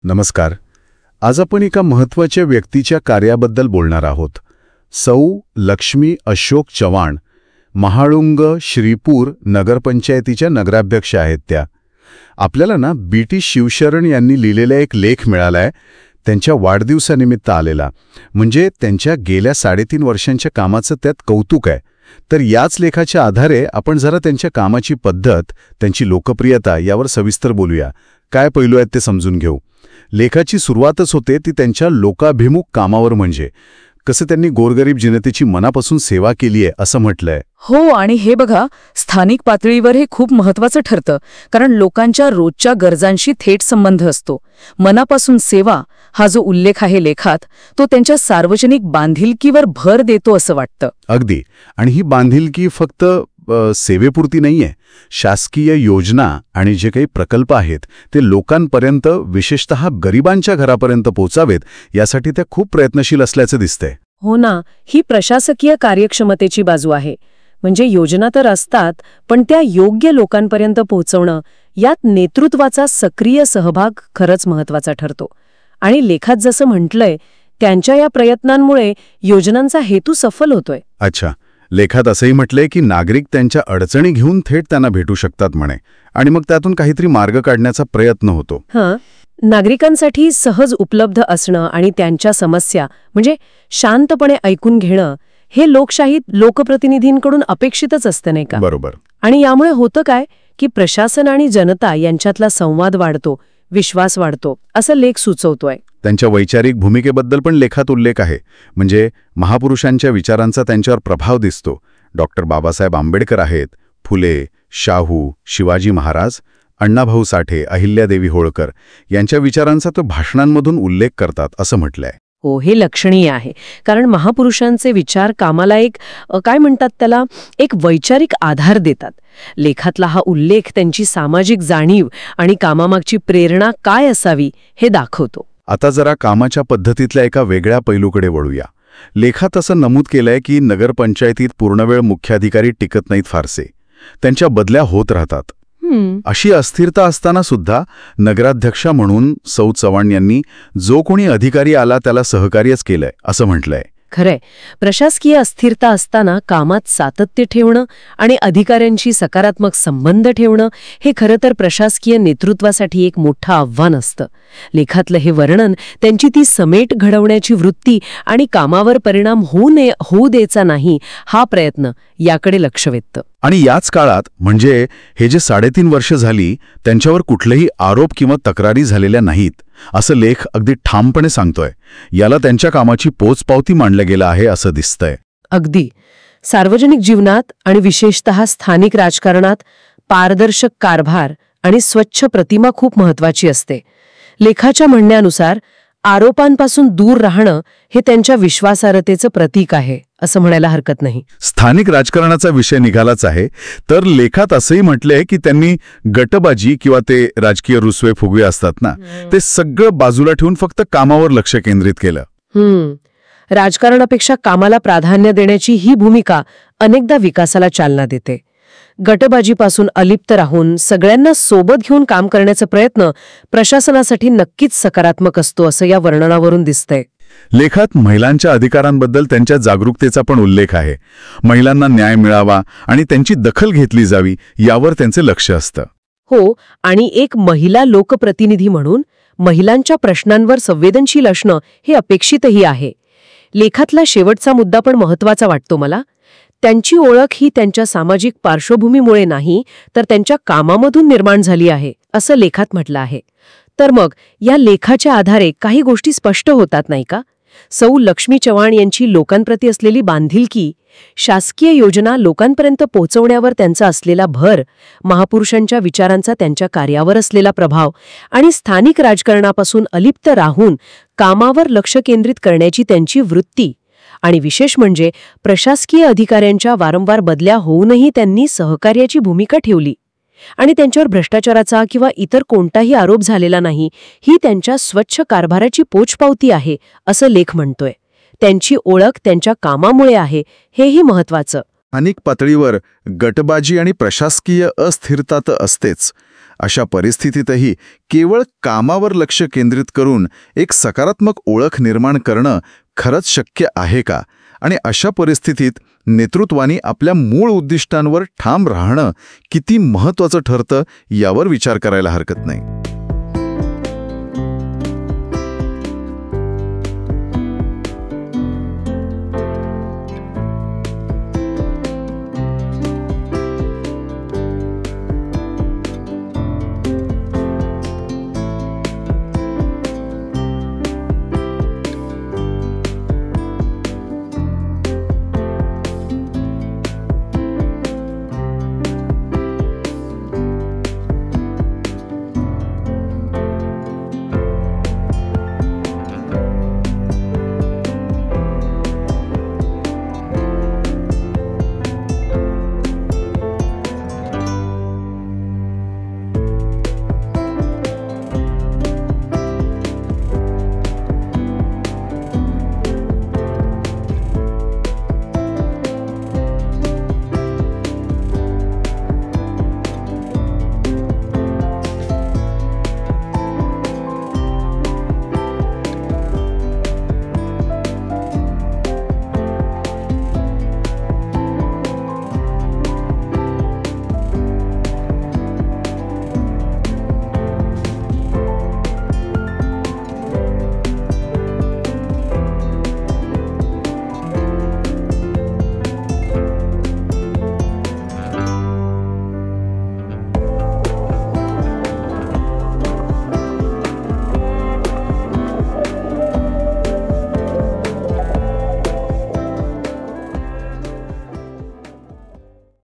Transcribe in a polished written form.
नमस्कार. आज आपण एका महत्त्वाच्या व्यक्तीच्या कार्याबद्दल बोलणार आहोत. सौ लक्ष्मी अशोक चव्हाण, महाळुंग श्रीपूर नगरपंचायतीच्या नगराध्यक्ष आहेत त्या. आपल्याला ना BT शिवशरण यांनी लिहिलेला एक लेख मिळालाय, त्यांच्या वाढदिवसानिमित्त आलेला. म्हणजे त्यांच्या गेल्या 3.5 वर्षांच्या कामाचं त्यात कौतुक आहे. तर याच लेखाच्या आधारे आपण जरा त्यांच्या कामाची पद्धत, त्यांची लोकप्रियता यावर सविस्तर बोलूया. काय पैलू आहेत ते समजून घेऊ. लेखाची सुरुवातच होते ती त्यांच्या लोकाभिमुख कामावर, म्हणजे कसं त्यांनी गोरगरीब जनतेची मनापासून सेवा केली आहे असं म्हटलंय. हो, आणि हे बघा, स्थानिक पातळीवर हे खूप महत्वाचं ठरतं, कारण लोकांच्या रोजच्या गरजांशी थेट संबंध असतो. मनापासून सेवा हा जो उल्लेख आहे लेखात, तो त्यांच्या सार्वजनिक बांधिलकीवर भर देतो असं वाटतं. अगदी. आणि ही बांधिलकी फक्त सेवेपुरती नाहीये. शासकीय योजना आणि जे काही प्रकल्प आहेत ते लोकांपर्यंत, विशेषतः गरिबांच्या घरापर्यंत पोचावेत यासाठी त्या खूप प्रयत्नशील असल्याचं दिसतंय. हो ना, ही प्रशासकीय कार्यक्षमतेची बाजू आहे. म्हणजे योजना तर असतात, पण त्या योग्य लोकांपर्यंत पोहोचवणं, यात नेतृत्वाचा सक्रिय सहभाग खरंच महत्वाचा ठरतो. आणि लेखात जसं म्हटलंय, त्यांच्या या प्रयत्नांमुळे योजनांचा हेतू सफल होतोय. अच्छा. लेखात असंही म्हटलंय की नागरिक त्यांच्या अडचणी घेऊन थेट त्यांना भेटू शकतात म्हणे, आणि मग त्यातून काहीतरी मार्ग काढण्याचा प्रयत्न होतो. नागरिकांसाठी सहज उपलब्ध असणं आणि त्यांच्या समस्या म्हणजे शांतपणे ऐकून घेणं, हे लोकशाहीत लोकप्रतिनिधींकडून अपेक्षितच असतं, नाही का? बरोबर. आणि यामुळे होतं काय की प्रशासन आणि जनता यांच्यातला संवाद वाढतो, विश्वास वाढतो, असं लेख सुचवतोय. त्यांच्या वैचारिक भूमिकेबद्दल पण लेखात उल्लेख आहे. म्हणजे महापुरुषांच्या विचारांचा त्यांच्यावर प्रभाव दिसतो. डॉक्टर बाबासाहेब आंबेडकर आहेत, फुले, शाहू, शिवाजी महाराज, अण्णाभाऊ साठे, अहिल्यादेवी होळकर यांच्या विचारांचा तो भाषणांमधून उल्लेख करतात असं म्हटलंय. हो, हे लक्षणीय आहे, कारण महापुरुषांचे विचार कामाला एक काय म्हणतात त्याला, एक वैचारिक आधार देतात. लेखातला हा उल्लेख त्यांची सामाजिक जाणीव आणि कामामागची प्रेरणा काय असावी हे दाखवतो. आता जरा कामाच्या पद्धतीतल्या एका वेगळ्या पैलूकडे वळूया. लेखात असं नमूद केलंय की नगरपंचायतीत पूर्णवेळ मुख्याधिकारी टिकत नाहीत फारसे. त्यांच्या बदल्या होत राहतात. अशी अस्थिरता असताना सुद्धा नगराध्यक्षा म्हणून सौ चव्हाण यांनी जो कोणी अधिकारी आला त्याला सहकार्यच केलंय असं म्हटलंय. खरंय. प्रशासकीय अस्थिरता असताना कामात सातत्य ठेवणं आणि अधिकाऱ्यांशी सकारात्मक संबंध ठेवणं हे खरं तर प्रशासकीय नेतृत्वासाठी एक मोठं आव्हान असतं. लेखातलं हे वर्णन त्यांची ती समेट घडवण्याची वृत्ती आणि कामावर परिणाम होऊ द्यायचा नाही हा प्रयत्न याकडे लक्ष वेधतं. आणि याच काळात, म्हणजे हे जे 3.5 वर्ष झाली, त्यांच्यावर कुठलेही आरोप किंवा तक्रारी झालेल्या नाहीत असं लेख अगदी ठामपणे सांगतोय. याला त्यांच्या कामाची पोचपावती मानलं गेलं आहे असं दिसतंय. अगदी. सार्वजनिक जीवनात आणि विशेषतः स्थानिक राजकारणात पारदर्शक कारभार आणि स्वच्छ प्रतिमा खूप महत्वाची असते. लेखाच्या म्हणण्यानुसार आरोपांपासून दूर राहणं हे त्यांच्या विश्वासार्हतेचं प्रतीक आहे असं म्हणायला हरकत नाही. स्थानिक राजकारणाचा विषय निघालाच आहे, तर लेखात असंही म्हटलंय की त्यांनी गटबाजी किंवा ते राजकीय रुसवे फुगवे असतात ना, ते सगळं बाजूला ठेवून फक्त कामावर लक्ष केंद्रित केलं. राजकारणापेक्षा कामाला प्राधान्य देण्याची ही भूमिका अनेकदा विकासाला चालना देते. गटबाजीपासून अलिप्त राहून सगळ्यांना सोबत घेऊन काम करण्याचा प्रयत्न प्रशासनासाठी नक्कीच सकारात्मक असतो असं या वर्णनावरून दिसतंय. लेखात महिलांच्या अधिकारांबद्दल त्यांच्या जागरूकतेचा पण उल्लेख आहे. महिलांना न्याय मिळावा आणि त्यांची दखल घेतली जावी यावर त्यांचे लक्ष असतं. हो, आणि एक महिला लोकप्रतिनिधी म्हणून महिलांच्या प्रश्नांवर संवेदनशील असणं हे अपेक्षितही आहे. लेखातला शेवटचा मुद्दा पण महत्वाचा वाटतो मला. त्यांची ओळख ही त्यांच्या सामाजिक पार्श्वभूमीमुळे नाही, तर त्यांच्या कामामधून निर्माण झाली आहे असं लेखात म्हटलं आहे. तर मग या लेखाच्या आधारे काही गोष्टी स्पष्ट होतात नाही का? सौ लक्ष्मी चव्हाण यांची लोकांप्रती असलेली बांधिलकी, शासकीय योजना लोकांपर्यंत पोहोचवण्यावर त्यांचा असलेला भर, महापुरुषांच्या विचारांचा त्यांच्या कार्यावर असलेला प्रभाव आणि स्थानिक राजकारणापासून अलिप्त राहून कामावर लक्ष केंद्रित करण्याची त्यांची वृत्ती, आणि विशेष म्हणजे प्रशासकीय अधिकाऱ्यांच्या वारंवार बदल्या होऊनही त्यांनी सहकार्याची भूमिका ठेवली आणि त्यांच्यावर भ्रष्टाचाराचा किंवा इतर कोणताही आरोप झालेला नाही, ही त्यांच्या स्वच्छ कारभाराची पोचपावती आहे असं लेख म्हणतोय. त्यांची ओळख त्यांच्या कामामुळे आहे, हेही महत्वाचं. अनेक पातळीवर गटबाजी आणि प्रशासकीय अस्थिरता तर असतेच. अशा परिस्थितीतही केवळ कामावर लक्ष केंद्रित करून एक सकारात्मक ओळख निर्माण करणं खरंच शक्य आहे का? आणि अशा परिस्थितीत नेतृत्वानी आपल्या मूळ उद्दिष्टांवर ठाम राहणं किती महत्त्वाचं ठरतं यावर विचार करायला हरकत नाही.